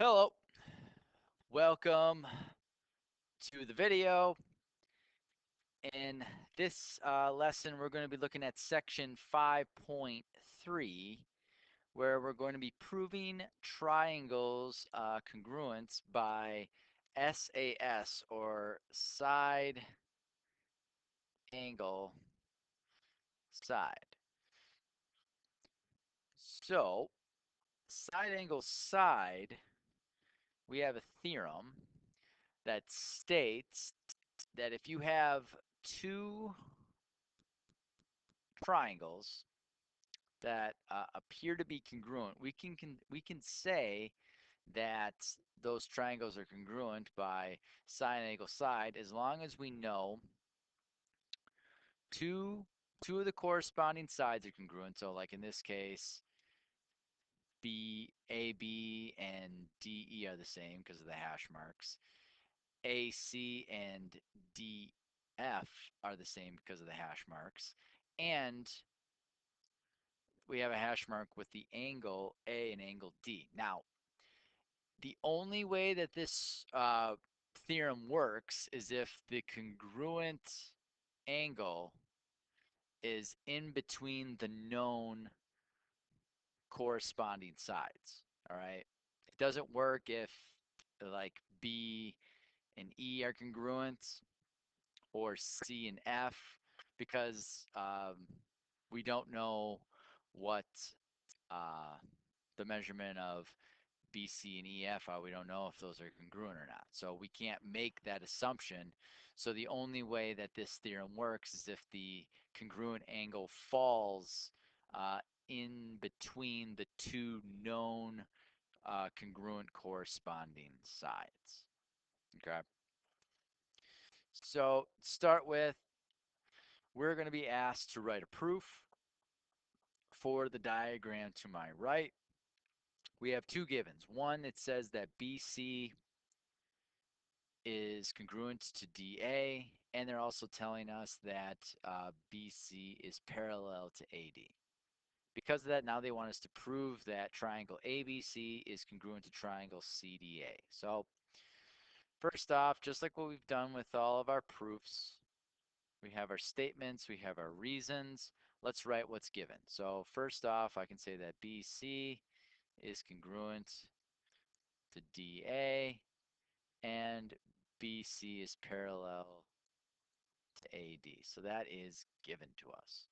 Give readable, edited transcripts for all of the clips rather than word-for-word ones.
Hello, welcome to the video. In this lesson, we're going to be looking at section 5.3, where we're going to be proving triangles congruence by SAS, or side angle side. So, side angle side, we have a theorem that states that if you have two triangles that appear to be congruent, we can say that those triangles are congruent by side angle side as long as we know two two of the corresponding sides are congruent. So like in this case, AB and DE are the same because of the hash marks. AC and DF are the same because of the hash marks. And we have a hash mark with the angle A and angle D. Now, the only way that this theorem works is if the congruent angle is in between the known corresponding sides. All right. It doesn't work if like B and E are congruent or C and F because we don't know what uh, the measurement of B, C, and EF are. We don't know if those are congruent or not. So we can't make that assumption. So the only way that this theorem works is if the congruent angle falls uh, in between the two known congruent corresponding sides. Okay. So start with, we're going to be asked to write a proof for the diagram to my right. We have two givens. One, it says that BC is congruent to DA, and they're also telling us that BC is parallel to AD. Because of that, now they want us to prove that triangle ABC is congruent to triangle CDA. So first off, just like what we've done with all of our proofs, we have our statements, we have our reasons. Let's write what's given. So first off, I can say that BC is congruent to DA, and BC is parallel to AD. So that is given to us.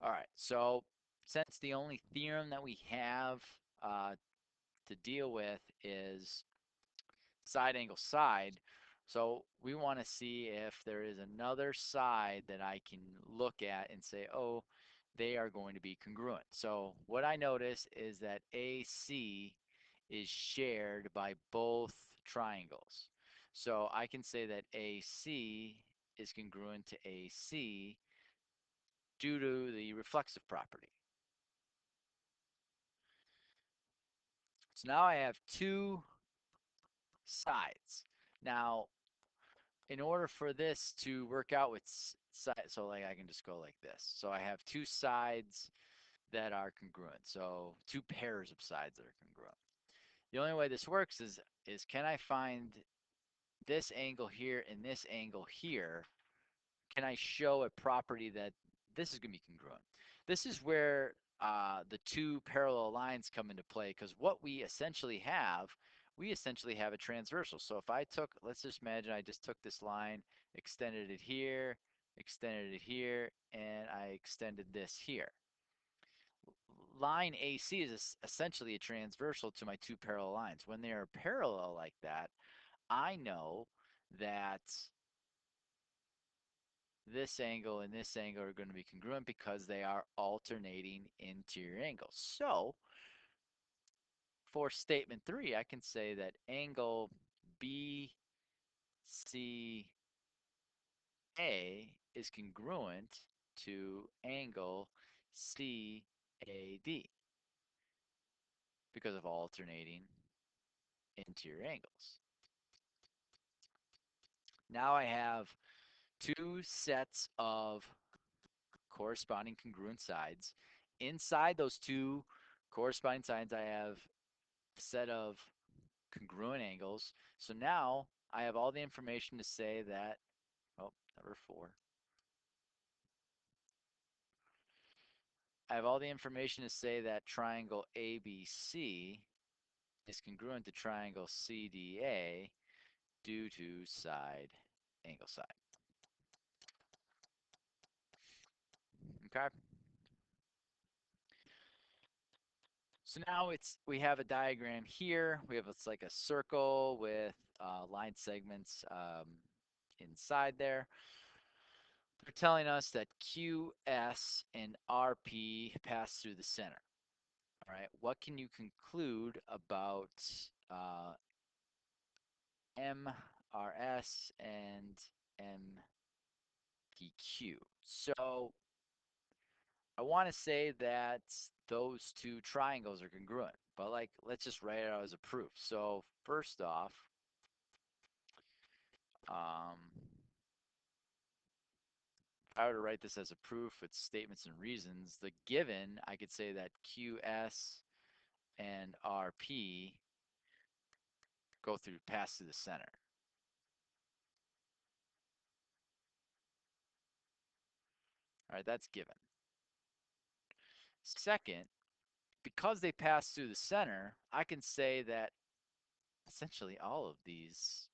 All right, so since the only theorem that we have to deal with is side angle side, so we want to see if there is another side that I can look at and say, oh, they are going to be congruent. So what I notice is that AC is shared by both triangles. So I can say that AC is congruent to AC due to the reflexive property. So now I have two sides. Now, in order for this to work out with side, so like I can just go like this. So I have two sides that are congruent. So two pairs of sides that are congruent. The only way this works is can I find this angle here and this angle here? Can I show a property that this is going to be congruent? This is where the two parallel lines come into play, because what we essentially have a transversal. So if I took, let's just imagine I just took this line, extended it here, and I extended this here. Line AC is essentially a transversal to my two parallel lines. When they are parallel like that, I know that this angle and this angle are going to be congruent because they are alternating interior angles. So for statement 3, I can say that angle BCA is congruent to angle CAD because of alternating interior angles. Now I have two sets of corresponding congruent sides. Inside those two corresponding sides, I have a set of congruent angles. So now I have all the information to say that, oh, number 4. I have all the information to say that triangle ABC is congruent to triangle CDA due to side angle side. Okay. So now we have a diagram here. It's like a circle with line segments inside there. They're telling us that QS and RP pass through the center. All right. What can you conclude about MRS and MPQ? So I want to say that those two triangles are congruent, but like, let's just write it out as a proof. So first off, um, if I were to write this as a proof with statements and reasons, the given, I could say that QS and RP pass through the center. All right, that's given. Second, because they pass through the center, I can say that essentially all of these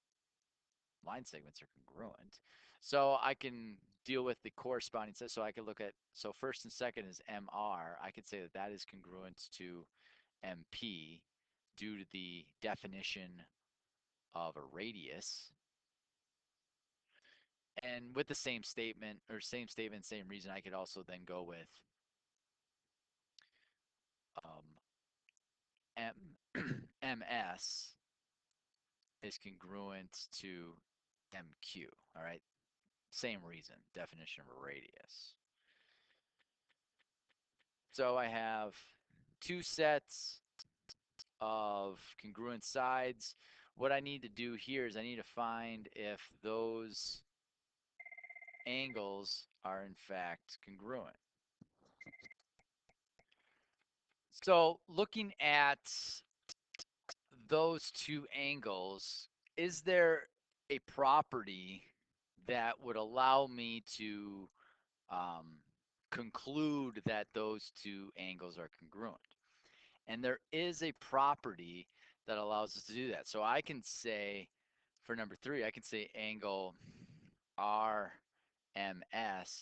line segments are congruent. So I can deal with the corresponding set. So I could look at, so first and second is MR. I could say that that is congruent to MP due to the definition of a radius. And with the same statement, same reason, I could also then go with MS is congruent to MQ. All right, same reason, definition of a radius. So I have two sets of congruent sides. What I need to do here is I need to find if those angles are in fact congruent. So looking at those two angles, is there a property that would allow me to conclude that those two angles are congruent? And there is a property that allows us to do that. So I can say, for number 3, I can say angle RMS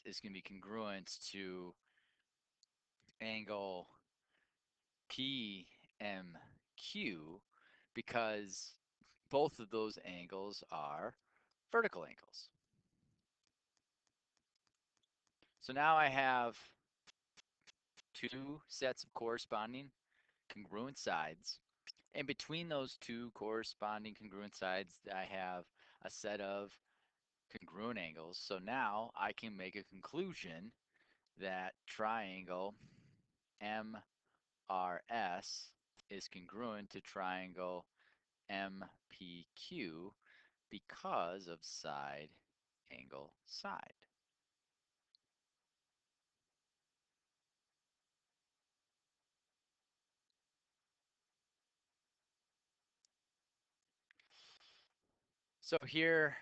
is going to be congruent to angle PMQ because both of those angles are vertical angles. So now I have two sets of corresponding congruent sides. And between those two corresponding congruent sides, I have a set of congruent angles. So now I can make a conclusion that triangle MRS is congruent to triangle MPQ because of side angle side. So here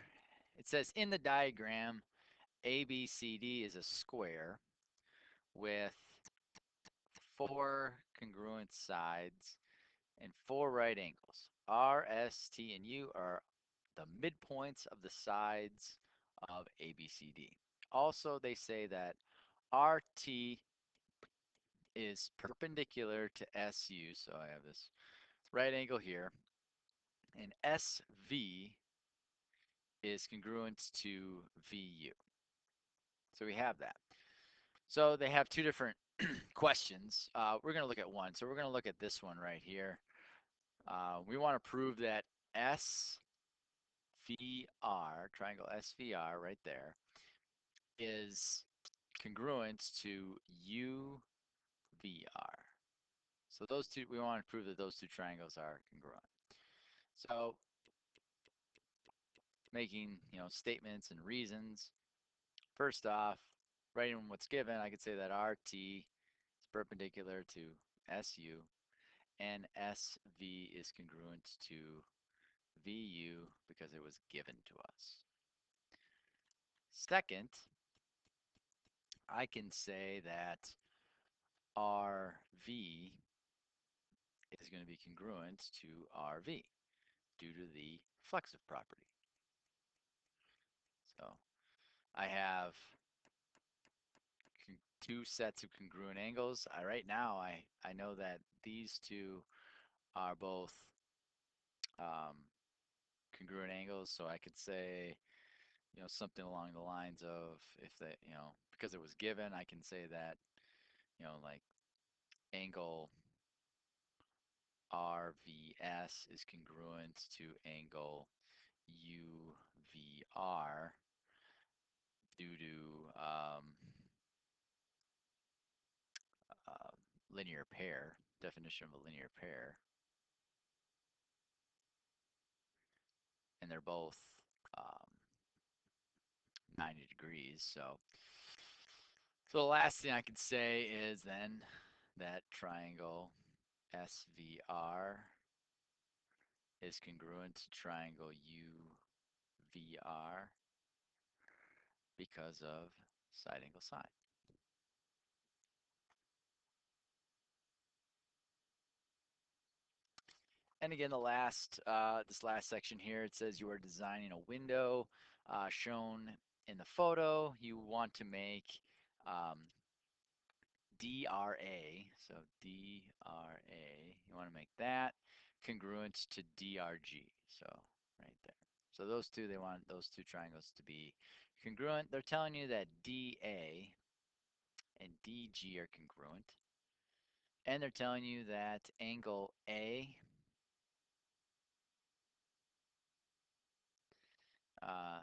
it says in the diagram, ABCD is a square with 4 congruent sides and 4 right angles. R, S, T, and U are the midpoints of the sides of ABCD. Also, they say that RT is perpendicular to SU, so I have this right angle here, and SV is congruent to VU. So we have that. So they have two different questions. We're going to look at one. So we're going to look at this one right here. We want to prove that SVR, triangle SVR right there, is congruent to UVR. So those two, we want to prove that those two triangles are congruent. So making, statements and reasons. First off, writing what's given, I could say that RT is perpendicular to SU. and SV is congruent to VU because it was given to us. Second, I can say that RV is going to be congruent to RV due to the reflexive property. So I have two sets of congruent angles. Right now, I know that these two are both um, congruent angles, so I could say, something along the lines of if they, because it was given, I can say that, like angle RVS is congruent to angle UVR due to uh, linear pair, definition of a linear pair, and they're both um, 90 degrees. So the last thing I could say is then that triangle SVR is congruent to triangle UVR because of side angle side. And again, this last section here, it says you are designing a window shown in the photo. You want to make um, DRA, so DRA, you want to make that congruent to DRG, so right there. So those two, they want those two triangles to be congruent. They're telling you that DA and DG are congruent. And they're telling you that angle uh,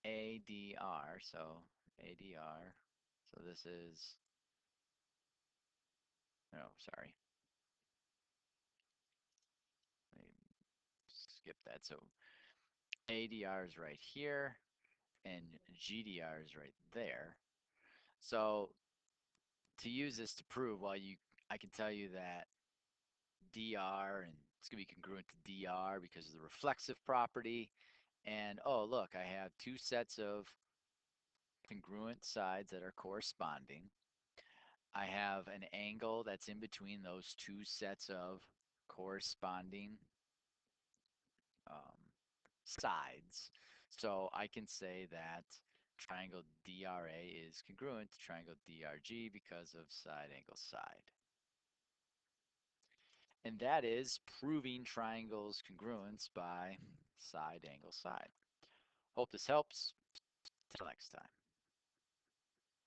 ADR, so ADR, so this is, oh, sorry, let me skip that. So ADR is right here, and GDR is right there. So to use this to prove, I can tell you that DR, and it's going to be congruent to DR because of the reflexive property. And oh, look, I have two sets of congruent sides that are corresponding. I have an angle that's in between those two sets of corresponding um, sides. So I can say that triangle DRA is congruent to triangle DRG because of side angle side. And that is proving triangles congruence by side angle side. Hope this helps. Till next time.